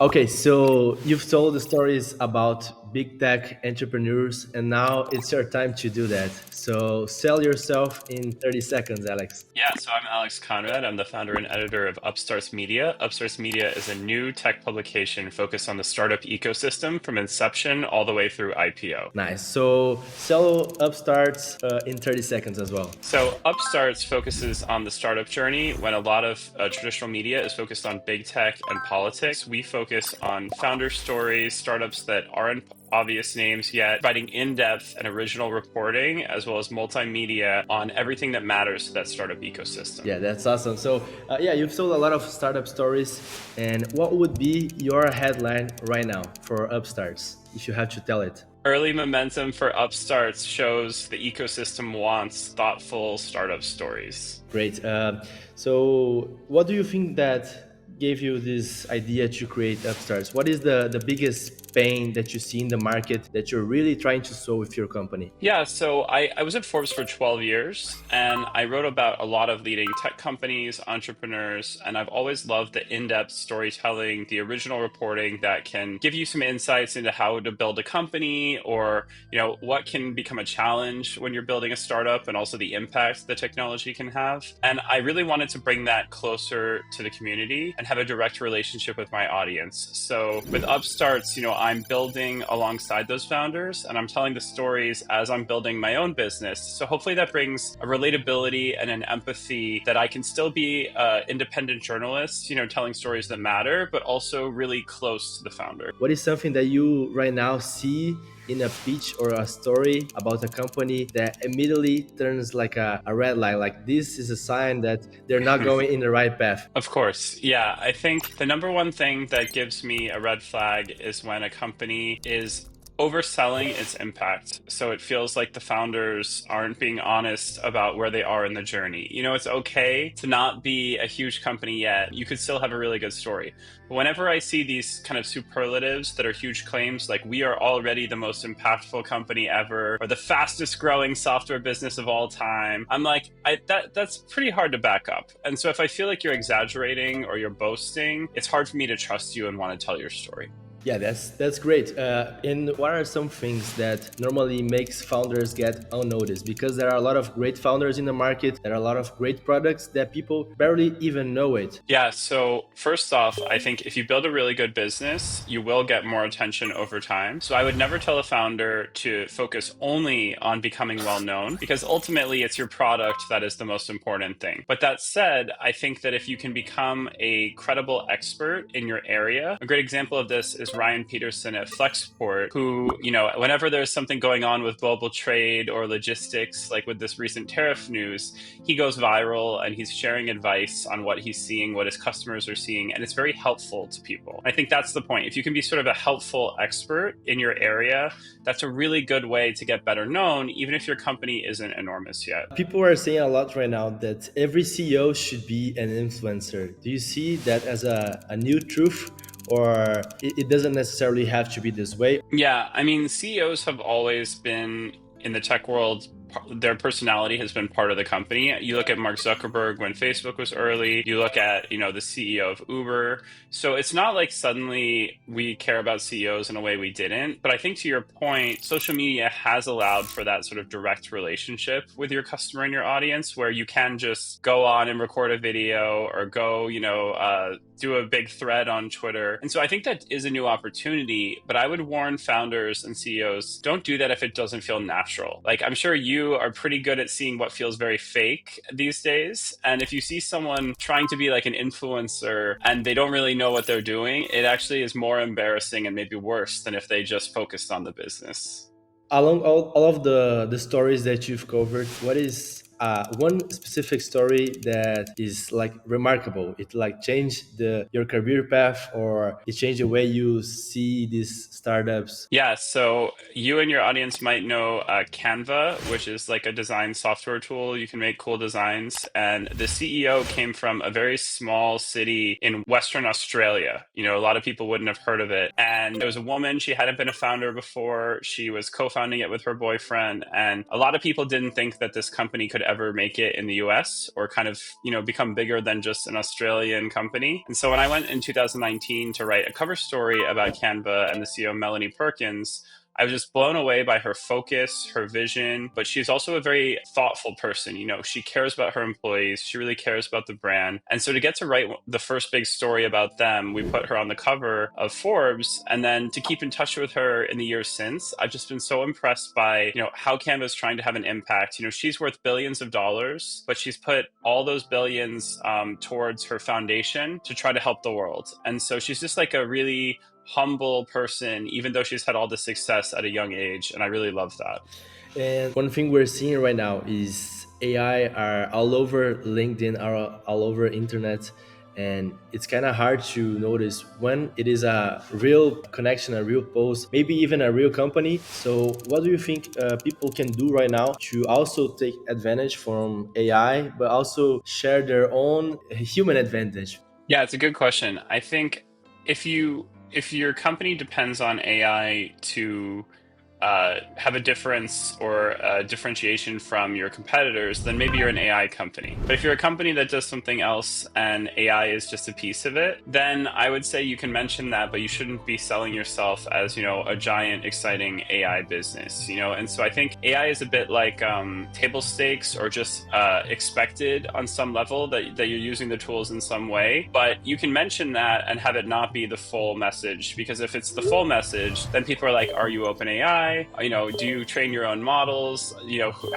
Okay, so you've told the stories about big tech entrepreneurs, and now it's your time to do that. So sell yourself in 30 seconds, Alex. Yeah, so I'm Alex Konrad. I'm the founder and editor of Upstarts Media. Upstarts Media is a new tech publication focused on the startup ecosystem from inception all the way through IPO. Nice. So sell upstarts in 30 seconds as well. So Upstarts focuses on the startup journey when a lot of traditional media is focused on big tech and politics. We focus on founder stories, startups that aren't obvious names yet, providing in-depth and original reporting as well as multimedia on everything that matters to that startup ecosystem. Yeah, that's awesome. So, yeah, you've told a lot of startup stories. And what would be your headline right now for upstarts if you had to tell it? Early momentum for Upstarts shows the ecosystem wants thoughtful startup stories. Great. So, what do you think that gave you this idea to create Upstarts? What is the biggest pain that you see in the market that you're really trying to solve with your company? Yeah, so I was at Forbes for 12 years and I wrote about a lot of leading tech companies, entrepreneurs, and I've always loved the in-depth storytelling, the original reporting that can give you some insights into how to build a company or, what can become a challenge when you're building a startup and also the impact the technology can have. And I really wanted to bring that closer to the community and have a direct relationship with my audience. So with Upstarts, I'm building alongside those founders and I'm telling the stories as I'm building my own business. So hopefully that brings a relatability and an empathy that I can still be an independent journalist, telling stories that matter, but also really close to the founder. What is something that you right now see in a pitch or a story about a company that immediately turns like a red light? Like this is a sign that they're not going in the right path. Of course. Yeah. I think the number one thing that gives me a red flag is when a company is overselling its impact. So it feels like the founders aren't being honest about where they are in the journey. It's okay to not be a huge company yet. You could still have a really good story. But whenever I see these kind of superlatives that are huge claims, like we are already the most impactful company ever, or the fastest growing software business of all time, I'm like, that's pretty hard to back up. And so if I feel like you're exaggerating or you're boasting, it's hard for me to trust you and want to tell your story. Yeah, that's great. And what are some things that normally makes founders get unnoticed? Because there are a lot of great founders in the market. There are a lot of great products that people barely even know it. Yeah, so first off, I think if you build a really good business, you will get more attention over time. So I would never tell a founder to focus only on becoming well known because ultimately it's your product that is the most important thing. But that said, I think that if you can become a credible expert in your area, a great example of this is Ryan Peterson at Flexport, who, whenever there's something going on with global trade or logistics, like with this recent tariff news, he goes viral and he's sharing advice on what he's seeing, what his customers are seeing, and it's very helpful to people. I think that's the point. If you can be sort of a helpful expert in your area, that's a really good way to get better known, even if your company isn't enormous yet. People are saying a lot right now that every CEO should be an influencer. Do you see that as a new truth? Or it doesn't necessarily have to be this way? Yeah, I mean, CEOs have always been in the tech world. Their personality has been part of the company. You look at Mark Zuckerberg when Facebook was early. You look at, the CEO of Uber. So it's not like suddenly we care about CEOs in a way we didn't. But I think to your point, social media has allowed for that sort of direct relationship with your customer and your audience where you can just go on and record a video or go, do a big thread on Twitter. And so I think that is a new opportunity, but I would warn founders and CEOs, don't do that if it doesn't feel natural. Like I'm sure you are pretty good at seeing what feels very fake these days. And if you see someone trying to be like an influencer and they don't really know what they're doing, it actually is more embarrassing and maybe worse than if they just focused on the business. Along all of the stories that you've covered, what is one specific story that is like remarkable? It like changed your career path, or it changed the way you see these startups? Yeah, so you and your audience might know Canva, which is like a design software tool. You can make cool designs. And the CEO came from a very small city in Western Australia. A lot of people wouldn't have heard of it. And it was a woman. She hadn't been a founder before. She was co-founding it with her boyfriend. And a lot of people didn't think that this company could ever make it in the US or kind of, become bigger than just an Australian company. And so when I went in 2019 to write a cover story about Canva and the CEO, Melanie Perkins, I was just blown away by her focus, her vision, but she's also a very thoughtful person. She cares about her employees. She really cares about the brand. And so to get to write the first big story about them, we put her on the cover of Forbes. And then to keep in touch with her in the years since, I've just been so impressed by, how Canva is trying to have an impact. She's worth billions of dollars, but she's put all those billions towards her foundation to try to help the world. And so she's just like a really humble person, even though she's had all the success at a young age. And I really love that. And one thing we're seeing right now is AI are all over LinkedIn, are all over internet, and it's kind of hard to notice when it is a real connection, a real post, maybe even a real company. So, what do you think people can do right now to also take advantage from AI, but also share their own human advantage? Yeah, it's a good question. I think if your company depends on AI to have a difference or a differentiation from your competitors, then maybe you're an AI company. But if you're a company that does something else and AI is just a piece of it, then I would say you can mention that, but you shouldn't be selling yourself as, a giant, exciting AI business. And so I think AI is a bit like table stakes or just expected on some level that you're using the tools in some way. But you can mention that and have it not be the full message, because if it's the full message, then people are like, are you open AI? Do you train your own models?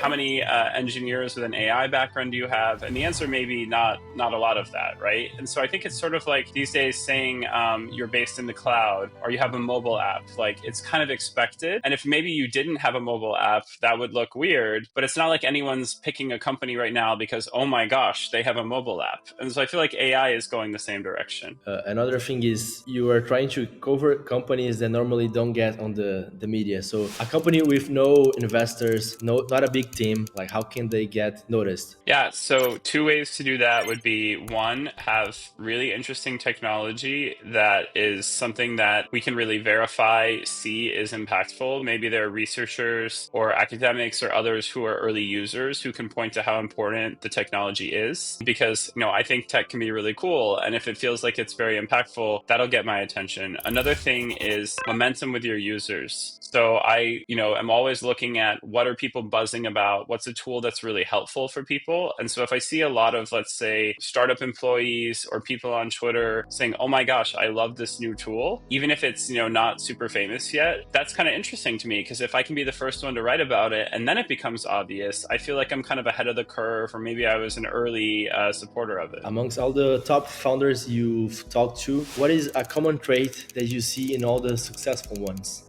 How many engineers with an AI background do you have? And the answer may be not a lot of that, right? And so I think it's sort of like these days saying you're based in the cloud or you have a mobile app. Like, it's kind of expected. And if maybe you didn't have a mobile app, that would look weird. But it's not like anyone's picking a company right now because, oh my gosh, they have a mobile app. And so I feel like AI is going the same direction. Another thing is you are trying to cover companies that normally don't get on the media. So a company with no investors, not a big team, like how can they get noticed? Yeah, so two ways to do that would be one, have really interesting technology that is something that we can really verify, see is impactful. Maybe there are researchers or academics or others who are early users who can point to how important the technology is. Because, I think tech can be really cool. And if it feels like it's very impactful, that'll get my attention. Another thing is momentum with your users. So I, am always looking at what are people buzzing about? What's a tool that's really helpful for people? And so if I see a lot of, let's say, startup employees or people on Twitter saying, oh my gosh, I love this new tool, even if it's, not super famous yet, that's kind of interesting to me, because if I can be the first one to write about it and then it becomes obvious, I feel like I'm kind of ahead of the curve, or maybe I was an early supporter of it. Amongst all the top founders you've talked to, what is a common trait that you see in all the successful ones?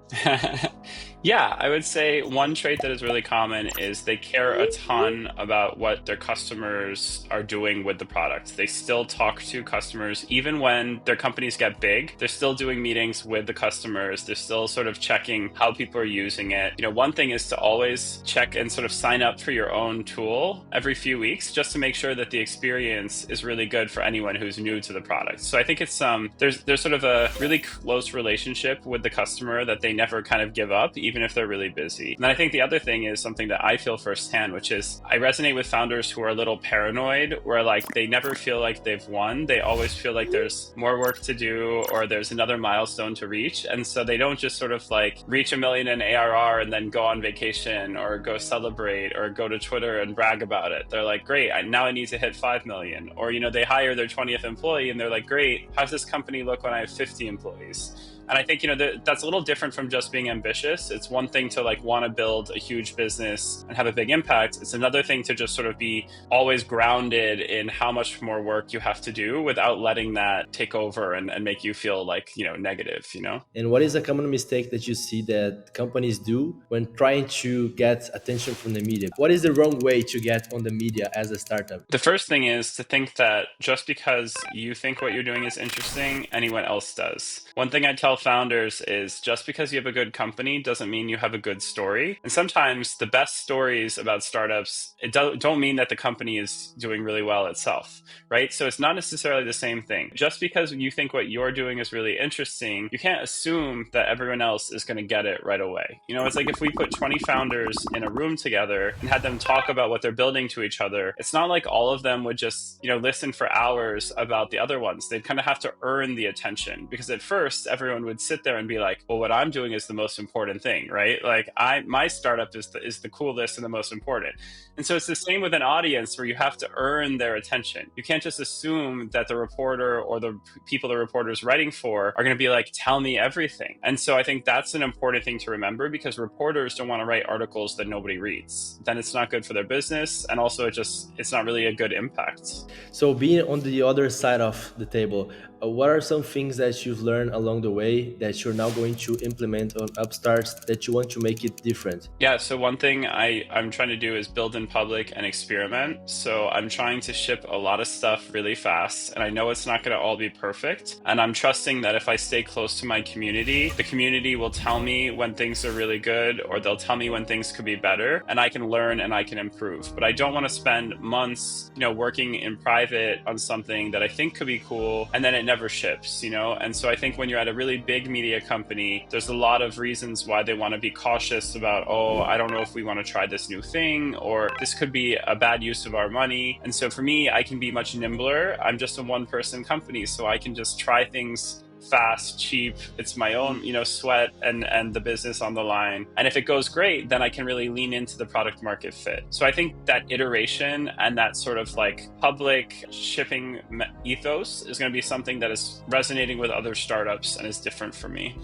Yeah, I would say one trait that is really common is they care a ton about what their customers are doing with the product. They still talk to customers, even when their companies get big. They're still doing meetings with the customers. They're still sort of checking how people are using it. One thing is to always check and sort of sign up for your own tool every few weeks, just to make sure that the experience is really good for anyone who's new to the product. So I think it's there's sort of a really close relationship with the customer that they never kind of give up, even if they're really busy. And then I think the other thing is something that I feel firsthand, which is I resonate with founders who are a little paranoid, where like they never feel like they've won. They always feel like there's more work to do or there's another milestone to reach. And so they don't just sort of like reach 1 million in ARR and then go on vacation or go celebrate or go to Twitter and brag about it. They're like, great, now I need to hit 5 million. Or, they hire their 20th employee and they're like, great, how's this company look when I have 50 employees? And I think, that's a little different from just being ambitious. It's one thing to like want to build a huge business and have a big impact. It's another thing to just sort of be always grounded in how much more work you have to do without letting that take over and make you feel like, negative. And what is a common mistake that you see that companies do when trying to get attention from the media? What is the wrong way to get on the media as a startup? The first thing is to think that just because you think what you're doing is interesting, anyone else does. One thing I tell founders is just because you have a good company doesn't doesn't mean you have a good story. And sometimes the best stories about startups, don't mean that the company is doing really well itself, right? So it's not necessarily the same thing. Just because you think what you're doing is really interesting, you can't assume that everyone else is going to get it right away. It's like if we put 20 founders in a room together and had them talk about what they're building to each other, it's not like all of them would just, listen for hours about the other ones. They'd kind of have to earn the attention, because at first everyone would sit there and be like, well, what I'm doing is the most important thing, right? Like my startup is the coolest and the most important. And so it's the same with an audience, where you have to earn their attention. You can't just assume that the reporter or the people the reporter is writing for are going to be like, tell me everything. And so I think that's an important thing to remember, because reporters don't want to write articles that nobody reads. Then it's not good for their business. And also it's not really a good impact. So being on the other side of the table, what are some things that you've learned along the way that you're now going to implement on Upstarts that you want to make it different? Yeah, so one thing I'm trying to do is build in public and experiment. So I'm trying to ship a lot of stuff really fast, and I know it's not going to all be perfect. And I'm trusting that if I stay close to my community, the community will tell me when things are really good, or they'll tell me when things could be better, and I can learn and I can improve. But I don't want to spend months, working in private on something that I think could be cool, and then it never ships, And so I think when you're at a really big media company, there's a lot of reasons why they want to be cautious about, I don't know if we want to try this new thing, or this could be a bad use of our money. And so for me, I can be much nimbler. I'm just a one-person company, so I can just try things fast, cheap. It's my own, sweat and the business on the line. And if it goes great, then I can really lean into the product market fit. So I think that iteration and that sort of like public shipping ethos is going to be something that is resonating with other startups and is different for me.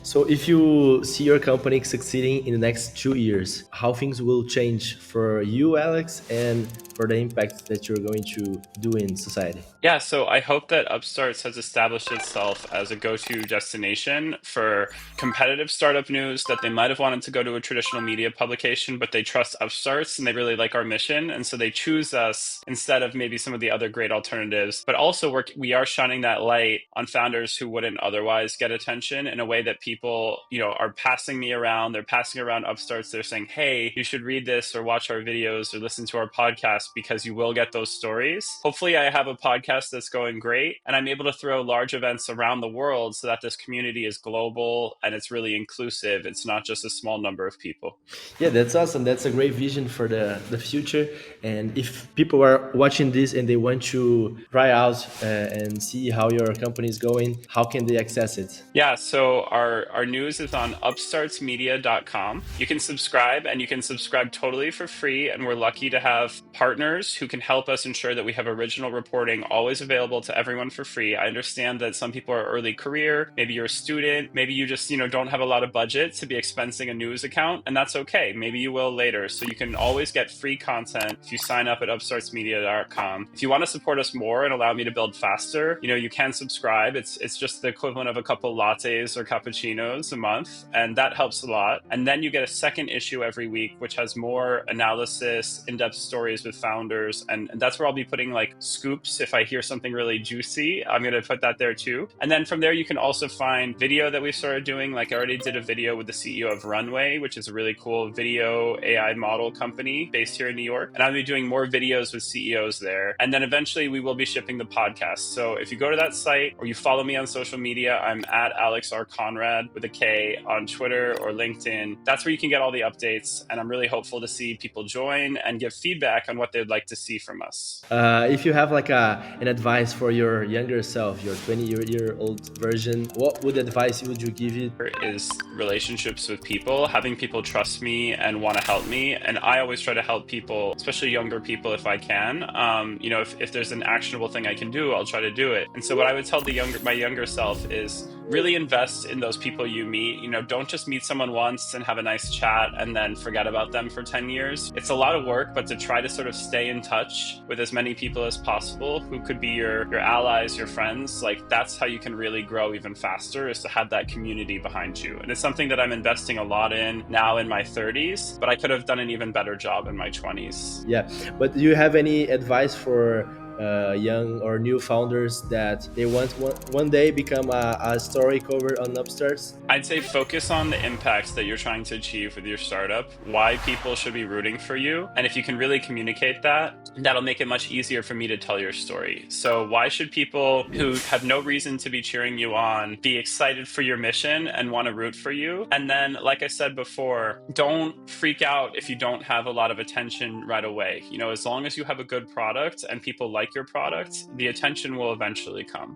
So if you see your company succeeding in the next 2 years, how things will change for you, Alex, and for the impact that you're going to do in society? Yeah, so I hope that Upstarts has established itself as a go-to destination for competitive startup news, that they might have wanted to go to a traditional media publication, but they trust Upstarts and they really like our mission. And so they choose us instead of maybe some of the other great alternatives. But also we are shining that light on founders who wouldn't otherwise get attention, in a way that people, are passing me around. They're passing around Upstarts. They're saying, hey, you should read this or watch our videos or listen to our podcast, because you will get those stories. Hopefully I have a podcast that's going great, and I'm able to throw large events around the world so that this community is global and it's really inclusive. It's not just a small number of people. Yeah, that's awesome. That's a great vision for the future. And if people are watching this and they want to try out and see how your company is going, how can they access it? Yeah, so our news is on upstartsmedia.com. You can subscribe, and you can subscribe totally for free. And we're lucky to have partners who can help us ensure that we have original reporting always available to everyone for free. I understand that some people are early career, maybe you're a student, maybe you just, don't have a lot of budget to be expensing a news account, and that's okay. Maybe you will later. So you can always get free content if you sign up at upstartsmedia.com. If you want to support us more and allow me to build faster, you can subscribe. It's just the equivalent of a couple lattes or cappuccinos a month, and that helps a lot. And then you get a second issue every week, which has more analysis, in-depth stories with founders, and that's where I'll be putting like scoops. If I hear something really juicy, I'm going to put that there too. And then from there, you can also find video that we've started doing. Like I already did a video with the CEO of Runway, which is a really cool video AI model company based here in New York. And I'll be doing more videos with CEOs there. And then eventually we will be shipping the podcast. So if you go to that site or you follow me on social media, I'm at Alex R. Konrad with a K on Twitter or LinkedIn. That's where you can get all the updates. And I'm really hopeful to see people join and give feedback on what they'd like to see from us. If you have like an advice for your younger self, your 20-year-old version, what advice would you give it? Is relationships with people, having people trust me and want to help me. And I always try to help people, especially younger people, if I can. If there's an actionable thing I can do, I'll try to do it. And so what I would tell my younger self is really invest in those people you meet. Don't just meet someone once and have a nice chat and then forget about them for 10 years. It's a lot of work, but to try to sort of stay in touch with as many people as possible who could be your allies, your friends, like that's how you can really grow even faster, is to have that community behind you. And it's something that I'm investing a lot in now in my 30s, but I could have done an even better job in my 20s. Yeah, but do you have any advice for young or new founders that they want one day become a story cover on Upstarts? I'd say focus on the impacts that you're trying to achieve with your startup, why people should be rooting for you. And if you can really communicate that, that'll make it much easier for me to tell your story. So, why should people who have no reason to be cheering you on be excited for your mission and want to root for you? And then, like I said before, don't freak out if you don't have a lot of attention right away. As long as you have a good product and people like your product, the attention will eventually come.